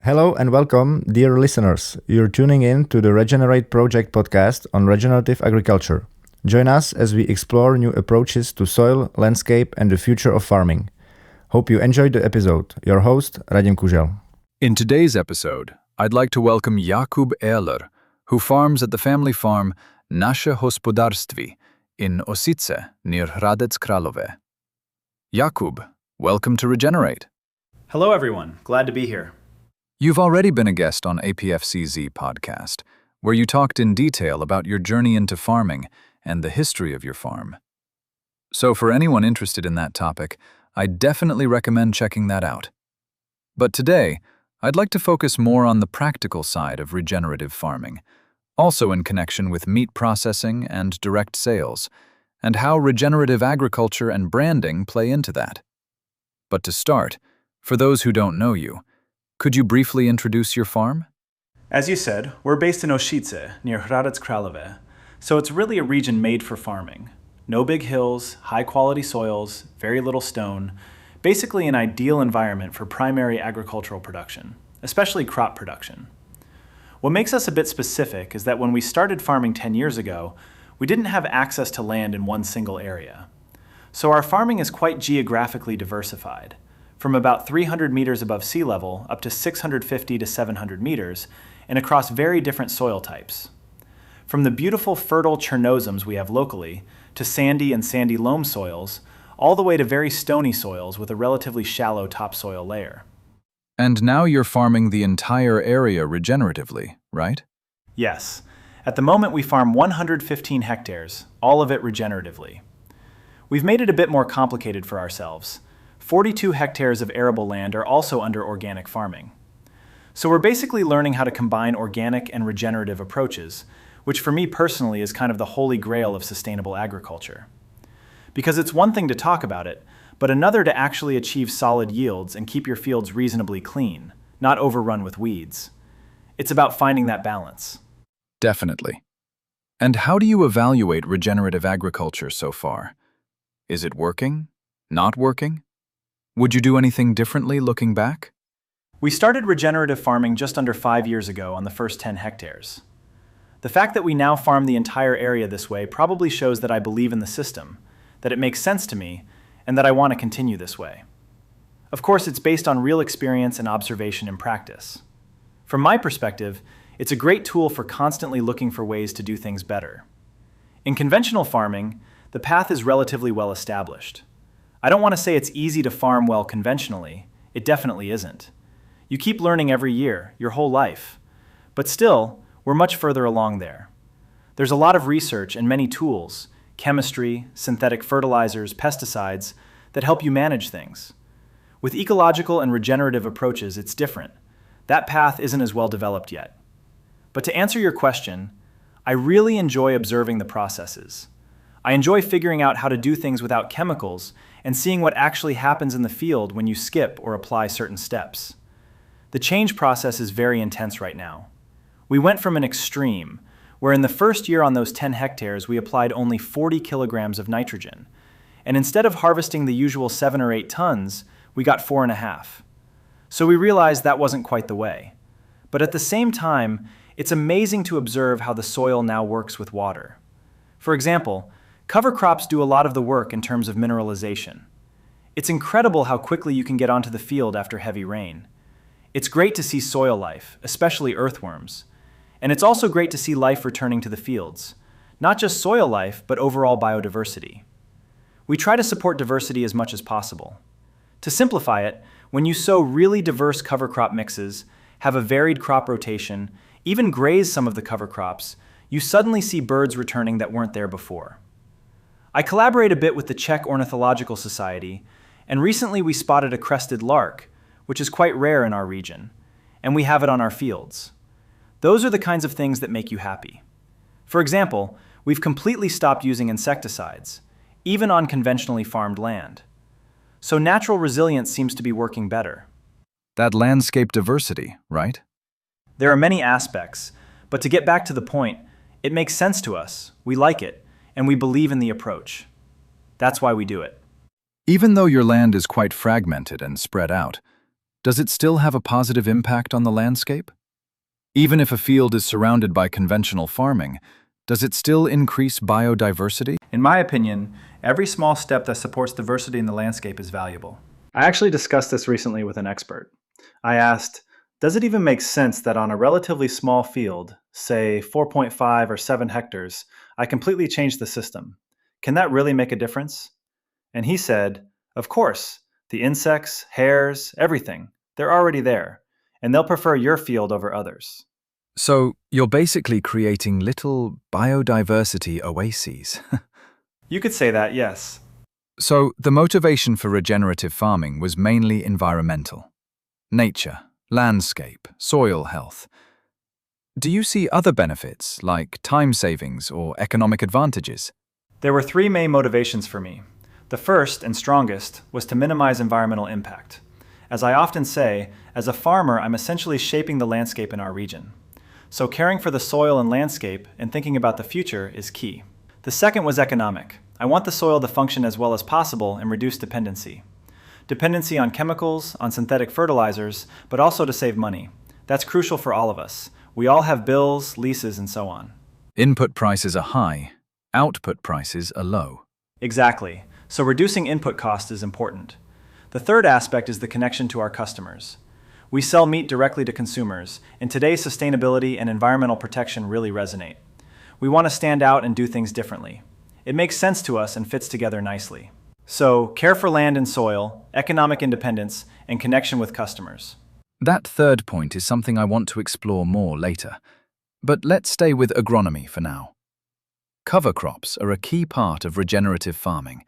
Hello and welcome, dear listeners. You're tuning in to the ReGENERATE project podcast on regenerative agriculture. Join us as we explore new approaches to soil, landscape, and the future of farming. Hope you enjoyed the episode. Your host, Radim Kužel. In today's episode, I'd like to welcome Jakub Erler, who farms at the family farm Naše, hospodářství in Osice, near Hradec Králové. Jakub, welcome to ReGENERATE. Hello everyone, glad to be here. You've already been a guest on APFCZ podcast, where you talked in detail about your journey into farming and the history of your farm. So for anyone interested in that topic, I definitely recommend checking that out. But today, I'd like to focus more on the practical side of regenerative farming, also in connection with meat processing and direct sales, and how regenerative agriculture and branding play into that. But to start, for those who don't know you, could you briefly introduce your farm? As you said, we're based in Osice, near Hradec Králové, so it's really a region made for farming. No big hills, high-quality soils, very little stone, basically an ideal environment for primary agricultural production, especially crop production. What makes us a bit specific is that when we started farming 10 years ago, we didn't have access to land in one single area. So our farming is quite geographically diversified, from about 300 meters above sea level up to 650 to 700 meters, and across very different soil types. From the beautiful fertile Chernozems we have locally, to sandy and sandy loam soils, all the way to very stony soils with a relatively shallow topsoil layer. And now you're farming the entire area regeneratively, right? Yes. At the moment we farm 115 hectares, all of it regeneratively. We've made it a bit more complicated for ourselves. 42 hectares of arable land are also under organic farming. So we're basically learning how to combine organic and regenerative approaches, which for me personally is kind of the holy grail of sustainable agriculture. Because it's one thing to talk about it, but another to actually achieve solid yields and keep your fields reasonably clean, not overrun with weeds. It's about finding that balance. Definitely. And how do you evaluate regenerative agriculture so far? Is it working? Not working? Would you do anything differently looking back? We started regenerative farming just under 5 years ago on the first 10 hectares. The fact that we now farm the entire area this way probably shows that I believe in the system, that it makes sense to me, and that I want to continue this way. Of course, it's based on real experience and observation and practice. From my perspective, it's a great tool for constantly looking for ways to do things better. In conventional farming, the path is relatively well established. I don't want to say it's easy to farm well conventionally. It definitely isn't. You keep learning every year, your whole life. But still, we're much further along there. There's a lot of research and many tools, chemistry, synthetic fertilizers, pesticides, that help you manage things. With ecological and regenerative approaches, it's different. That path isn't as well developed yet. But to answer your question, I really enjoy observing the processes. I enjoy figuring out how to do things without chemicals and seeing what actually happens in the field when you skip or apply certain steps. The change process is very intense right now. We went from an extreme, where in the first year on those 10 hectares we applied only 40 kilograms of nitrogen, and instead of harvesting the usual 7 or 8 tons, we got 4.5. So we realized that wasn't quite the way. But at the same time, it's amazing to observe how the soil now works with water. For example, cover crops do a lot of the work in terms of mineralization. It's incredible how quickly you can get onto the field after heavy rain. It's great to see soil life, especially earthworms. And it's also great to see life returning to the fields. Not just soil life, but overall biodiversity. We try to support diversity as much as possible. To simplify it, when you sow really diverse cover crop mixes, have a varied crop rotation, even graze some of the cover crops, you suddenly see birds returning that weren't there before. I collaborate a bit with the Czech Ornithological Society, and recently we spotted a crested lark, which is quite rare in our region, and we have it on our fields. Those are the kinds of things that make you happy. For example, we've completely stopped using insecticides, even on conventionally farmed land. So natural resilience seems to be working better. That landscape diversity, right? There are many aspects, but to get back to the point, it makes sense to us, we like it, and we believe in the approach. That's why we do it. Even though your land is quite fragmented and spread out, does it still have a positive impact on the landscape? Even if a field is surrounded by conventional farming, does it still increase biodiversity? In my opinion, every small step that supports diversity in the landscape is valuable. I actually discussed this recently with an expert. I asked, does it even make sense that on a relatively small field, say 4.5 or 7 hectares, I completely change the system? Can that really make a difference? And he said, of course, the insects, hares, everything, they're already there, and they'll prefer your field over others. So, you're basically creating little biodiversity oases. You could say that, yes. So, the motivation for regenerative farming was mainly environmental. Nature, landscape, soil health. Do you see other benefits, like time savings or economic advantages? There were 3 main motivations for me. The first, and strongest, was to minimize environmental impact. As I often say, as a farmer, I'm essentially shaping the landscape in our region. So caring for the soil and landscape and thinking about the future is key. The second was economic. I want the soil to function as well as possible and reduce dependency. Dependency on chemicals, on synthetic fertilizers, but also to save money. That's crucial for all of us. We all have bills, leases, and so on. Input prices are high, output prices are low. Exactly. So reducing input cost is important. The third aspect is the connection to our customers. We sell meat directly to consumers, and today's sustainability and environmental protection really resonate. We want to stand out and do things differently. It makes sense to us and fits together nicely. So, care for land and soil, economic independence, and connection with customers. That third point is something I want to explore more later. But let's stay with agronomy for now. Cover crops are a key part of regenerative farming.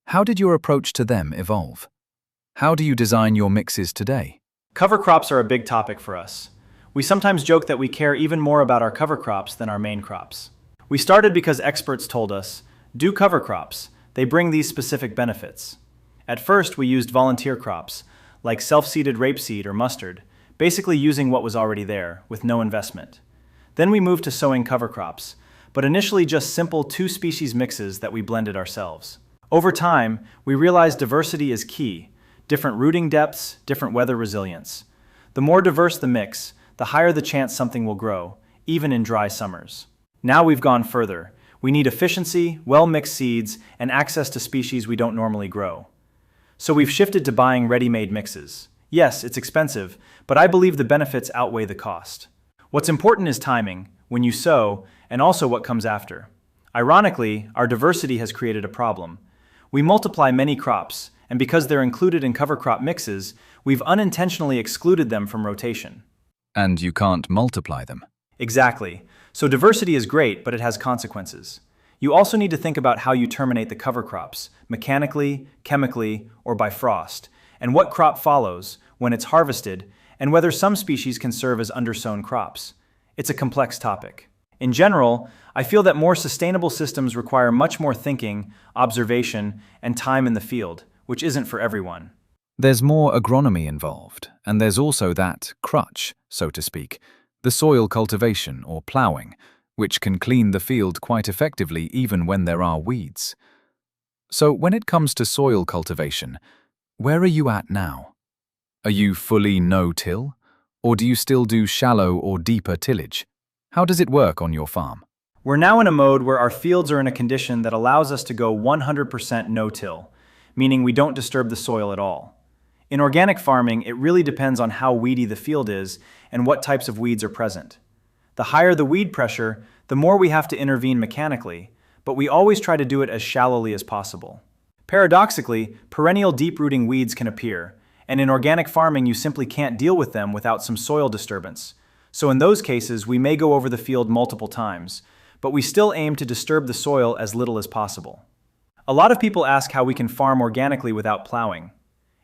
How did your approach to them evolve? How do you design your mixes today? Cover crops are a big topic for us. We sometimes joke that we care even more about our cover crops than our main crops. We started because experts told us, do cover crops. They bring these specific benefits. At first, we used volunteer crops, like self-seeded rapeseed or mustard, basically using what was already there, with no investment. Then we moved to sowing cover crops, but initially just simple 2-species mixes that we blended ourselves. Over time, we realized diversity is key. Different rooting depths, different weather resilience. The more diverse the mix, the higher the chance something will grow, even in dry summers. Now we've gone further. We need efficiency, well-mixed seeds, and access to species we don't normally grow. So we've shifted to buying ready-made mixes. Yes, it's expensive, but I believe the benefits outweigh the cost. What's important is timing, when you sow, and also what comes after. Ironically, our diversity has created a problem. We multiply many crops, and because they're included in cover crop mixes, we've unintentionally excluded them from rotation. And you can't multiply them. Exactly. So diversity is great, but it has consequences. You also need to think about how you terminate the cover crops, mechanically, chemically, or by frost, and what crop follows when it's harvested, and whether some species can serve as undersown crops. It's a complex topic. In general, I feel that more sustainable systems require much more thinking, observation, and time in the field, which isn't for everyone. There's more agronomy involved, and there's also that crutch, so to speak, the soil cultivation or ploughing, which can clean the field quite effectively even when there are weeds. So when it comes to soil cultivation, where are you at now? Are you fully no-till, or do you still do shallow or deeper tillage? How does it work on your farm? We're now in a mode where our fields are in a condition that allows us to go 100% no-till, meaning we don't disturb the soil at all. In organic farming, it really depends on how weedy the field is and what types of weeds are present. The higher the weed pressure, the more we have to intervene mechanically, but we always try to do it as shallowly as possible. Paradoxically, perennial deep-rooting weeds can appear, and in organic farming you simply can't deal with them without some soil disturbance. So in those cases, we may go over the field multiple times, but we still aim to disturb the soil as little as possible. A lot of people ask how we can farm organically without plowing.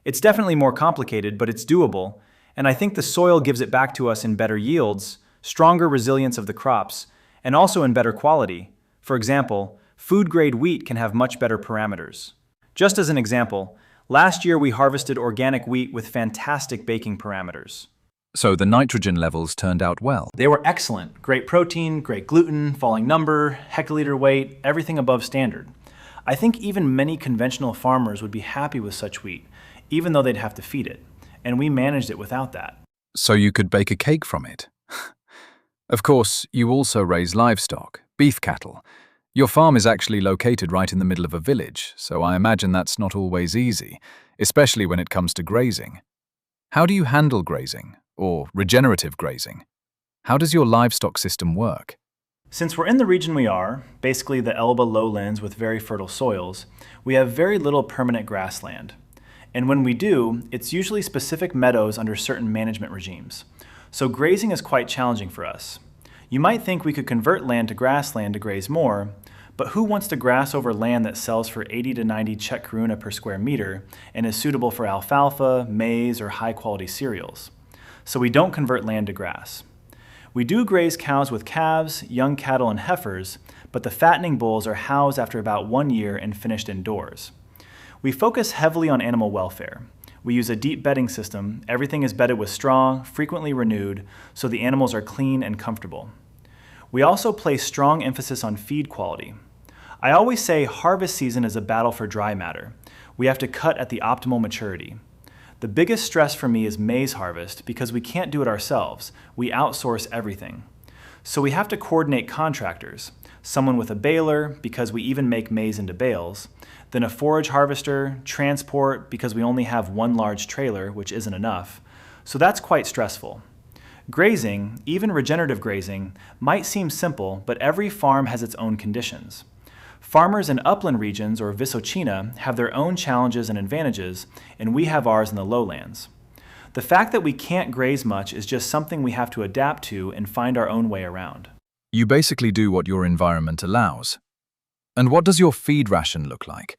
It's definitely more complicated, but it's doable, and I think the soil gives it back to us in better yields, stronger resilience of the crops, and also in better quality. For example, food-grade wheat can have much better parameters. Just as an example, last year we harvested organic wheat with fantastic baking parameters. So the nitrogen levels turned out well. They were excellent. Great protein, great gluten, falling number, hectoliter weight, everything above standard. I think even many conventional farmers would be happy with such wheat, even though they'd have to feed it. and we managed it without that. So you could bake a cake from it. Of course, you also raise livestock, beef cattle. Your farm is actually located right in the middle of a village, so I imagine that's not always easy, especially when it comes to grazing. How do you handle grazing, or regenerative grazing? How does your livestock system work? Since we're in the region we are, basically the Elbe lowlands with very fertile soils, we have very little permanent grassland. And when we do, it's usually specific meadows under certain management regimes. So grazing is quite challenging for us. You might think we could convert land to grassland to graze more, but who wants to grass over land that sells for 80 to 90 Czech koruna per square meter and is suitable for alfalfa, maize, or high-quality cereals? So we don't convert land to grass. We do graze cows with calves, young cattle, and heifers, but the fattening bulls are housed after about 1 year and finished indoors. We focus heavily on animal welfare. We use a deep bedding system. Everything is bedded with straw, frequently renewed, so the animals are clean and comfortable. We also place strong emphasis on feed quality. I always say harvest season is a battle for dry matter. We have to cut at the optimal maturity. The biggest stress for me is maize harvest because we can't do it ourselves. We outsource everything. So we have to coordinate contractors, someone with a baler because we even make maize into bales, then a forage harvester, transport because we only have one large trailer, which isn't enough. So that's quite stressful. Grazing, even regenerative grazing, might seem simple, but every farm has its own conditions. Farmers in upland regions or Vysočina have their own challenges and advantages, and we have ours in the lowlands. The fact that we can't graze much is just something we have to adapt to and find our own way around. You basically do what your environment allows. And what does your feed ration look like?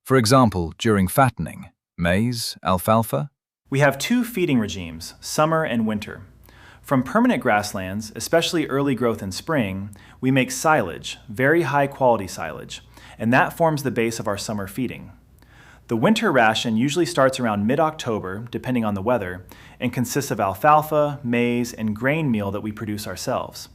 For example, during fattening, maize, alfalfa? We have two feeding regimes, summer and winter. From permanent grasslands, especially early growth in spring, we make silage, very high quality silage, and that forms the base of our summer feeding. The winter ration usually starts around mid-October, depending on the weather, and consists of alfalfa, maize, and grain meal that we produce ourselves.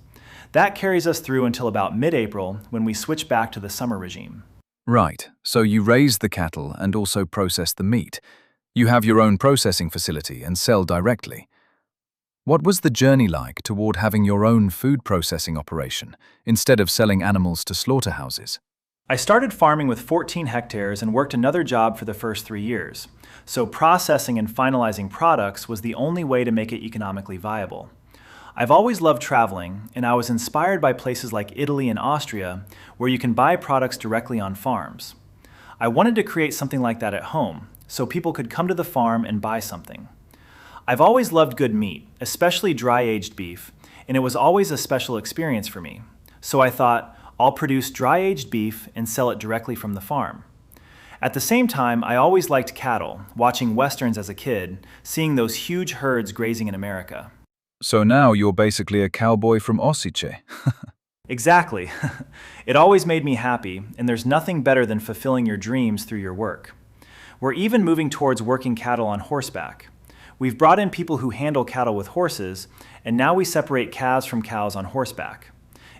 That carries us through until about mid-April when we switch back to the summer regime. Right, so you raise the cattle and also process the meat. You have your own processing facility and sell directly. What was the journey like toward having your own food processing operation instead of selling animals to slaughterhouses? I started farming with 14 hectares and worked another job for the first 3 years. So processing and finalizing products was the only way to make it economically viable. I've always loved traveling, and I was inspired by places like Italy and Austria, where you can buy products directly on farms. I wanted to create something like that at home, so people could come to the farm and buy something. I've always loved good meat, especially dry-aged beef, and it was always a special experience for me. So I thought, I'll produce dry-aged beef and sell it directly from the farm. At the same time, I always liked cattle, watching westerns as a kid, seeing those huge herds grazing in America. So now you're basically a cowboy from Osice. Exactly. It always made me happy, and there's nothing better than fulfilling your dreams through your work. We're even moving towards working cattle on horseback. We've brought in people who handle cattle with horses, and now we separate calves from cows on horseback.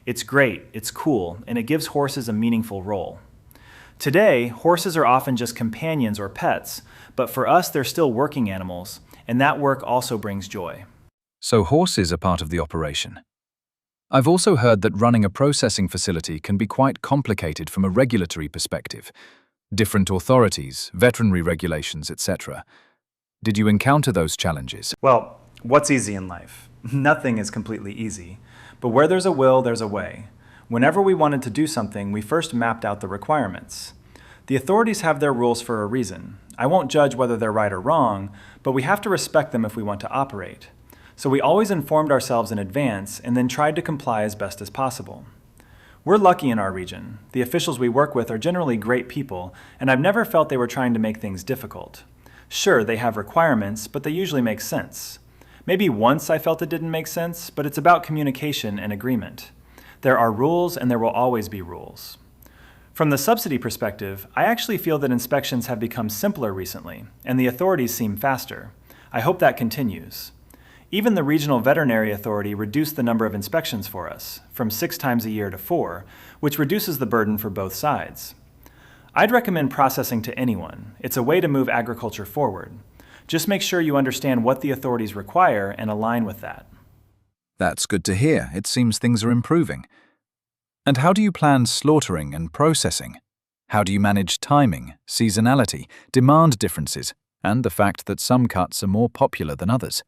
It's great, it's cool, and it gives horses a meaningful role. Today, horses are often just companions or pets, but for us they're still working animals, and that work also brings joy. So horses are part of the operation. I've also heard that running a processing facility can be quite complicated from a regulatory perspective. Different authorities, veterinary regulations, etc. Did you encounter those challenges? Well, what's easy in life? Nothing is completely easy. But where there's a will, there's a way. Whenever we wanted to do something, we first mapped out the requirements. The authorities have their rules for a reason. I won't judge whether they're right or wrong, but we have to respect them if we want to operate. So we always informed ourselves in advance and then tried to comply as best as possible. We're lucky in our region. The officials we work with are generally great people, and I've never felt they were trying to make things difficult. Sure, they have requirements, but they usually make sense. Maybe once I felt it didn't make sense, but it's about communication and agreement. There are rules and there will always be rules. From the subsidy perspective, I actually feel that inspections have become simpler recently, and the authorities seem faster. I hope that continues. Even the regional veterinary authority reduced the number of inspections for us, from 6 times a year to 4, which reduces the burden for both sides. I'd recommend processing to anyone. It's a way to move agriculture forward. Just make sure you understand what the authorities require and align with that. That's good to hear. It seems things are improving. And how do you plan slaughtering and processing? How do you manage timing, seasonality, demand differences, and the fact that some cuts are more popular than others?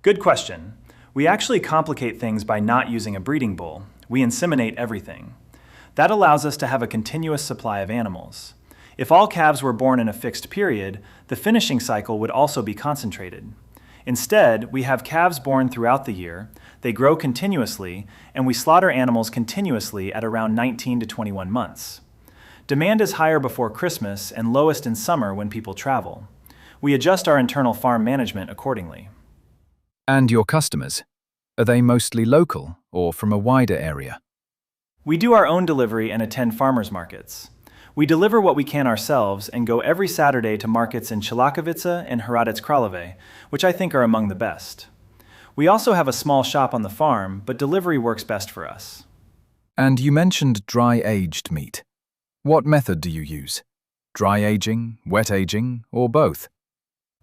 Good question. We actually complicate things by not using a breeding bull. We inseminate everything. That allows us to have a continuous supply of animals. If all calves were born in a fixed period, the finishing cycle would also be concentrated. Instead, we have calves born throughout the year, they grow continuously, and we slaughter animals continuously at around 19 to 21 months. Demand is higher before Christmas and lowest in summer when people travel. We adjust our internal farm management accordingly. And your customers? Are they mostly local or from a wider area? We do our own delivery and attend farmers markets. We deliver what we can ourselves and go every Saturday to markets in Chalakovice and Hradec Králové, which I think are among the best. We also have a small shop on the farm, but delivery works best for us. And you mentioned dry-aged meat. What method do you use? Dry aging, wet aging, or both?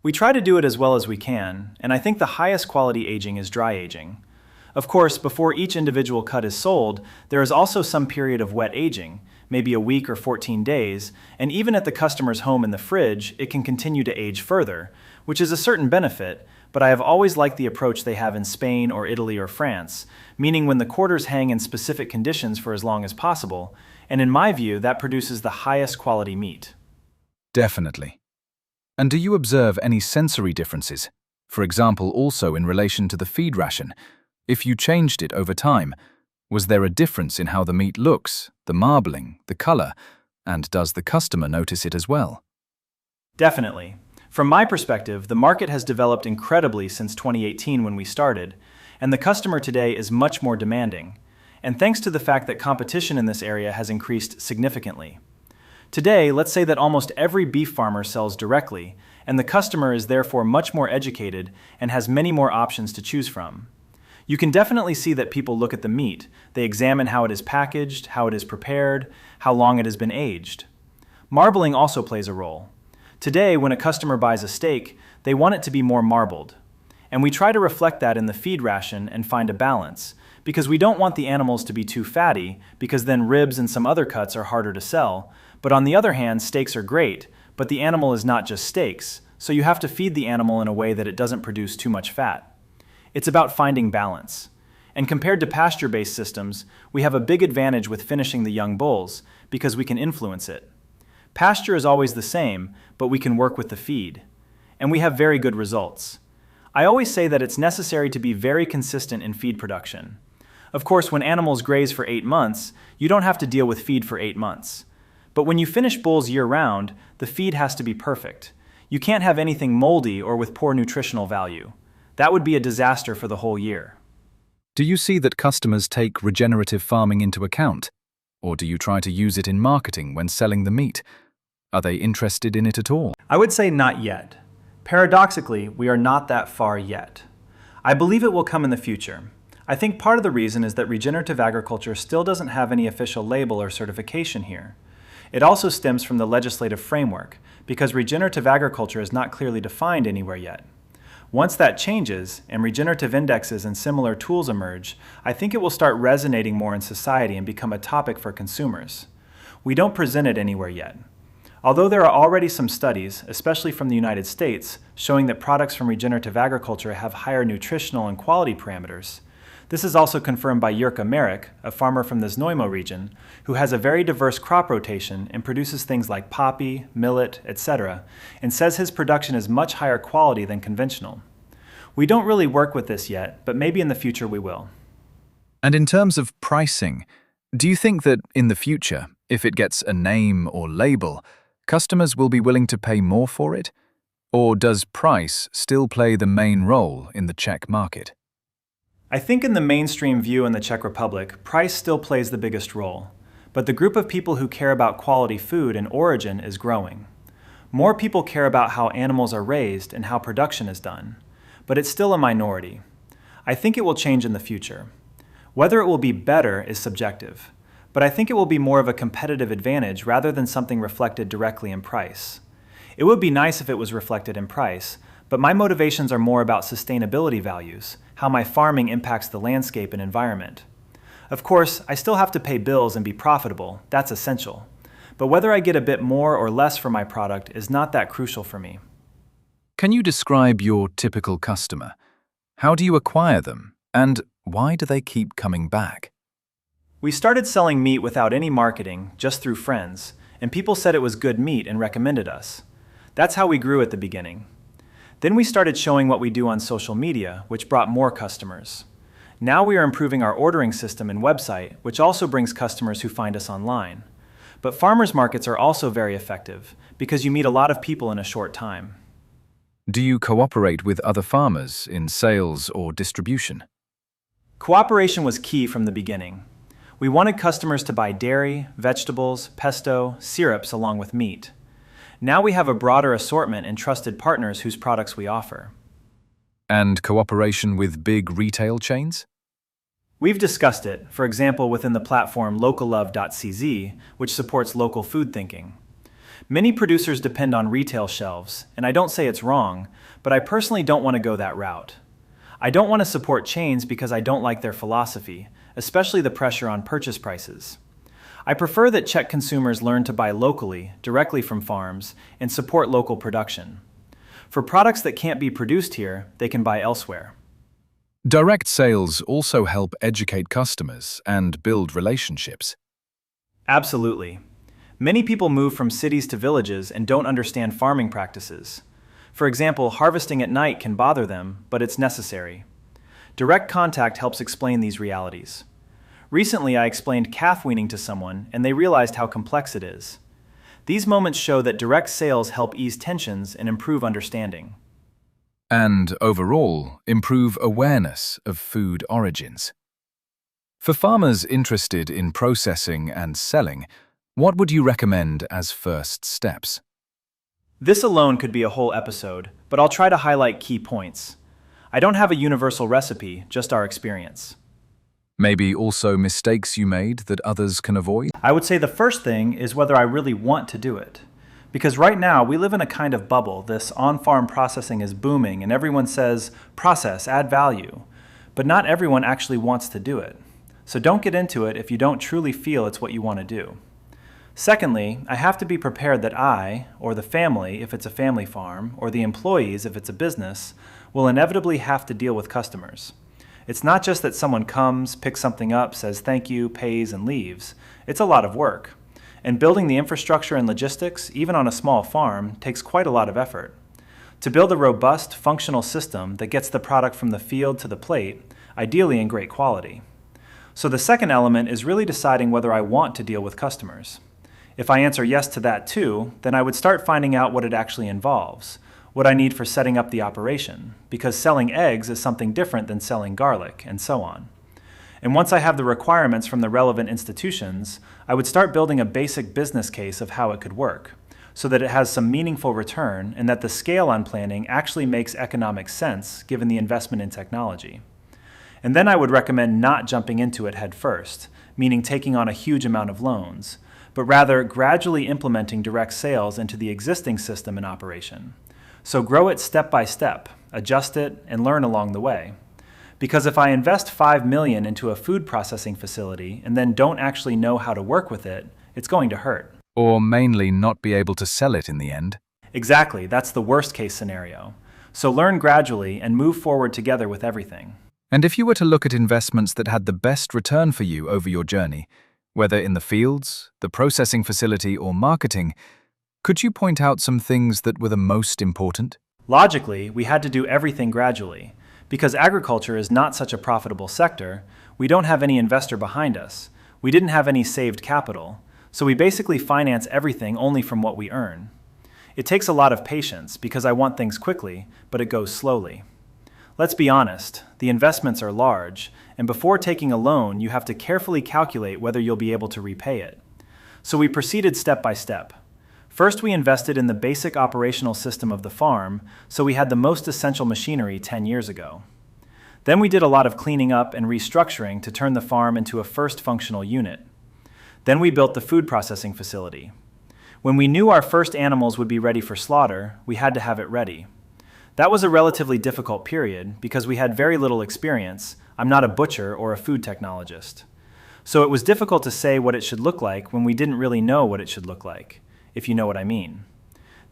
We try to do it as well as we can, and I think the highest quality aging is dry aging. Of course, before each individual cut is sold, there is also some period of wet aging, maybe a week or 14 days, and even at the customer's home in the fridge, it can continue to age further, which is a certain benefit, but I have always liked the approach they have in Spain or Italy or France, meaning when the quarters hang in specific conditions for as long as possible, and in my view, that produces the highest quality meat. Definitely. And do you observe any sensory differences? For example, also in relation to the feed ration. If you changed it over time, was there a difference in how the meat looks, the marbling, the color, and does the customer notice it as well? Definitely. From my perspective, the market has developed incredibly since 2018 when we started, and the customer today is much more demanding, and thanks to the fact that competition in this area has increased significantly. Today, let's say that almost every beef farmer sells directly, and the customer is therefore much more educated and has many more options to choose from. You can definitely see that people look at the meat, they examine how it is packaged, how it is prepared, how long it has been aged. Marbling also plays a role. Today, when a customer buys a steak, they want it to be more marbled. And we try to reflect that in the feed ration and find a balance, because we don't want the animals to be too fatty, because then ribs and some other cuts are harder to sell. But on the other hand, steaks are great, but the animal is not just steaks, so you have to feed the animal in a way that it doesn't produce too much fat. It's about finding balance. And compared to pasture-based systems, we have a big advantage with finishing the young bulls, because we can influence it. Pasture is always the same, but we can work with the feed. And we have very good results. I always say that it's necessary to be very consistent in feed production. Of course, when animals graze for 8 months, you don't have to deal with feed for 8 months. But when you finish bulls year-round, the feed has to be perfect. You can't have anything moldy or with poor nutritional value. That would be a disaster for the whole year. Do you see that customers take regenerative farming into account? Or do you try to use it in marketing when selling the meat? Are they interested in it at all? I would say not yet. Paradoxically, we are not that far yet. I believe it will come in the future. I think part of the reason is that regenerative agriculture still doesn't have any official label or certification here. It also stems from the legislative framework, because regenerative agriculture is not clearly defined anywhere yet. Once that changes, and regenerative indexes and similar tools emerge, I think it will start resonating more in society and become a topic for consumers. We don't present it anywhere yet. Although there are already some studies, especially from the United States, showing that products from regenerative agriculture have higher nutritional and quality parameters, this is also confirmed by Jirka Merrick, a farmer from the Znojmo region, who has a very diverse crop rotation and produces things like poppy, millet, etc., and says his production is much higher quality than conventional. We don't really work with this yet, but maybe in the future we will. And in terms of pricing, do you think that in the future, if it gets a name or label, customers will be willing to pay more for it? Or does price still play the main role in the Czech market? I think in the mainstream view in the Czech Republic, price still plays the biggest role, but the group of people who care about quality food and origin is growing. More people care about how animals are raised and how production is done, but it's still a minority. I think it will change in the future. Whether it will be better is subjective, but I think it will be more of a competitive advantage rather than something reflected directly in price. It would be nice if it was reflected in price, but my motivations are more about sustainability values, how my farming impacts the landscape and environment. Of course, I still have to pay bills and be profitable, that's essential. But whether I get a bit more or less for my product is not that crucial for me. Can you describe your typical customer? How do you acquire them? And why do they keep coming back? We started selling meat without any marketing, just through friends, and people said it was good meat and recommended us. That's how we grew at the beginning. Then we started showing what we do on social media, which brought more customers. Now we are improving our ordering system and website, which also brings customers who find us online. But farmers markets are also very effective, because you meet a lot of people in a short time. Do you cooperate with other farmers in sales or distribution? Cooperation was key from the beginning. We wanted customers to buy dairy, vegetables, pesto, syrups along with meat. Now we have a broader assortment and trusted partners whose products we offer. And cooperation with big retail chains? We've discussed it, for example within the platform locallove.cz, which supports local food thinking. Many producers depend on retail shelves, and I don't say it's wrong, but I personally don't want to go that route. I don't want to support chains because I don't like their philosophy, especially the pressure on purchase prices. I prefer that Czech consumers learn to buy locally, directly from farms, and support local production. For products that can't be produced here, they can buy elsewhere. Direct sales also help educate customers and build relationships. Absolutely. Many people move from cities to villages and don't understand farming practices. For example, harvesting at night can bother them, but it's necessary. Direct contact helps explain these realities. Recently, I explained calf weaning to someone, and they realized how complex it is. These moments show that direct sales help ease tensions and improve understanding. And overall, improve awareness of food origins. For farmers interested in processing and selling, what would you recommend as first steps? This alone could be a whole episode, but I'll try to highlight key points. I don't have a universal recipe, just our experience. Maybe also mistakes you made that others can avoid? I would say the first thing is whether I really want to do it. Because right now, we live in a kind of bubble. This on-farm processing is booming, and everyone says, process, add value. But not everyone actually wants to do it. So don't get into it if you don't truly feel it's what you want to do. Secondly, I have to be prepared that I, or the family if it's a family farm, or the employees if it's a business, will inevitably have to deal with customers. It's not just that someone comes, picks something up, says thank you, pays, and leaves. It's a lot of work. And building the infrastructure and logistics, even on a small farm, takes quite a lot of effort. To build a robust, functional system that gets the product from the field to the plate, ideally in great quality. So the second element is really deciding whether I want to deal with customers. If I answer yes to that too, then I would start finding out what it actually involves, what I need for setting up the operation, because selling eggs is something different than selling garlic, and so on. And once I have the requirements from the relevant institutions, I would start building a basic business case of how it could work, so that it has some meaningful return and that the scale on planning actually makes economic sense given the investment in technology. And then I would recommend not jumping into it head first, meaning taking on a huge amount of loans, but rather gradually implementing direct sales into the existing system in operation. So grow it step by step, adjust it, and learn along the way. Because if I invest $5 million into a food processing facility and then don't actually know how to work with it, it's going to hurt. Or mainly not be able to sell it in the end? Exactly, that's the worst case scenario. So learn gradually and move forward together with everything. And if you were to look at investments that had the best return for you over your journey, whether in the fields, the processing facility, or marketing, could you point out some things that were the most important? Logically, we had to do everything gradually. Because agriculture is not such a profitable sector, we don't have any investor behind us. We didn't have any saved capital, so we basically finance everything only from what we earn. It takes a lot of patience because I want things quickly, but it goes slowly. Let's be honest, the investments are large, and before taking a loan, you have to carefully calculate whether you'll be able to repay it. So we proceeded step by step. First, we invested in the basic operational system of the farm, so we had the most essential machinery 10 years ago. Then we did a lot of cleaning up and restructuring to turn the farm into a first functional unit. Then we built the food processing facility. When we knew our first animals would be ready for slaughter, we had to have it ready. That was a relatively difficult period because we had very little experience. I'm not a butcher or a food technologist. So it was difficult to say what it should look like when we didn't really know what it should look like, if you know what I mean.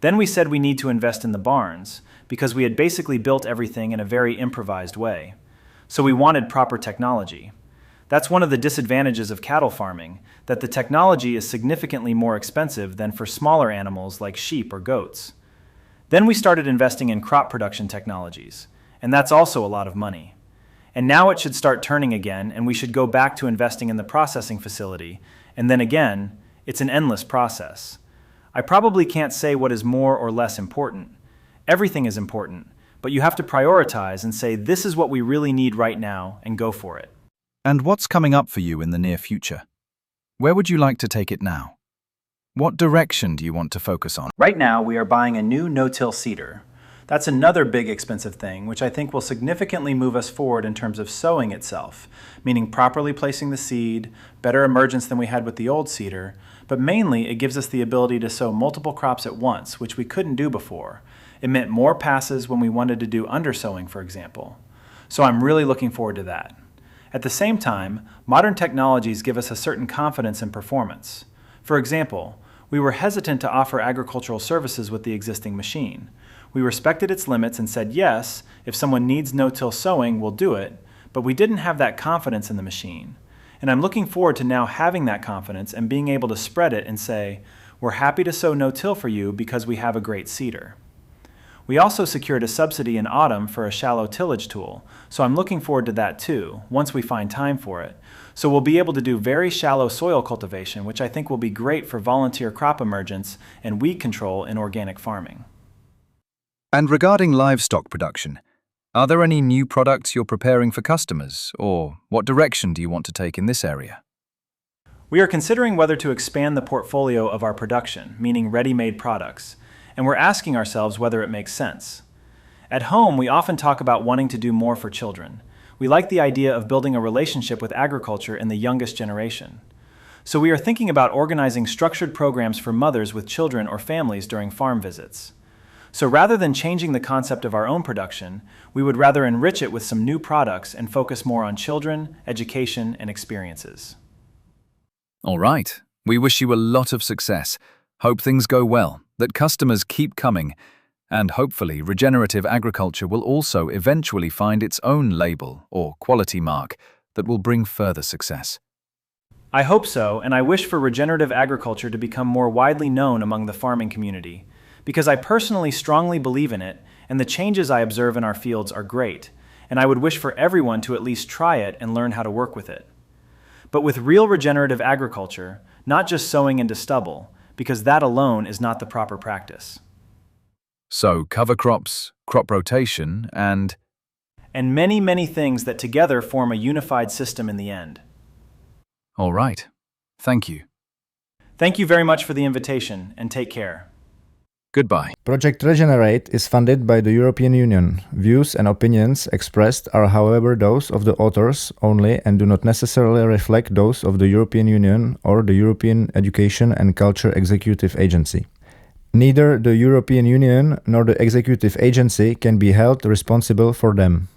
Then we said we need to invest in the barns because we had basically built everything in a very improvised way. So we wanted proper technology. That's one of the disadvantages of cattle farming, that the technology is significantly more expensive than for smaller animals like sheep or goats. Then we started investing in crop production technologies, and that's also a lot of money. And now it should start turning again, and we should go back to investing in the processing facility, and then again, it's an endless process. I probably can't say what is more or less important. Everything is important, but you have to prioritize and say this is what we really need right now and go for it. And what's coming up for you in the near future? Where would you like to take it now? What direction do you want to focus on? Right now, we are buying a new no-till seeder. That's another big expensive thing, which I think will significantly move us forward in terms of sowing itself, meaning properly placing the seed, better emergence than we had with the old seeder, but mainly it gives us the ability to sow multiple crops at once, which we couldn't do before. It meant more passes when we wanted to do undersowing, for example. So I'm really looking forward to that. At the same time, modern technologies give us a certain confidence in performance. For example, we were hesitant to offer agricultural services with the existing machine. We respected its limits and said yes, if someone needs no-till sowing, we'll do it, but we didn't have that confidence in the machine. And I'm looking forward to now having that confidence and being able to spread it and say, we're happy to sow no-till for you because we have a great seeder. We also secured a subsidy in autumn for a shallow tillage tool, so I'm looking forward to that too, once we find time for it. So we'll be able to do very shallow soil cultivation, which I think will be great for volunteer crop emergence and weed control in organic farming. And regarding livestock production, are there any new products you're preparing for customers, or what direction do you want to take in this area? We are considering whether to expand the portfolio of our production, meaning ready-made products, and we're asking ourselves whether it makes sense. At home, we often talk about wanting to do more for children. We like the idea of building a relationship with agriculture in the youngest generation. So we are thinking about organizing structured programs for mothers with children or families during farm visits. So rather than changing the concept of our own production, we would rather enrich it with some new products and focus more on children, education, and experiences. All right. We wish you a lot of success. Hope things go well, that customers keep coming, and hopefully regenerative agriculture will also eventually find its own label or quality mark that will bring further success. I hope so, and I wish for regenerative agriculture to become more widely known among the farming community, because I personally strongly believe in it, and the changes I observe in our fields are great, and I would wish for everyone to at least try it and learn how to work with it. But with real regenerative agriculture, not just sowing into stubble, because that alone is not the proper practice. So cover crops, crop rotation, and many, many things that together form a unified system in the end. all right. Thank you. Thank you very much for the invitation, and take care. Goodbye. Project ReGENERATE is funded by the European Union. Views and opinions expressed are, however, those of the authors only and do not necessarily reflect those of the European Union or the European Education and Culture Executive Agency. Neither the European Union nor the Executive Agency can be held responsible for them.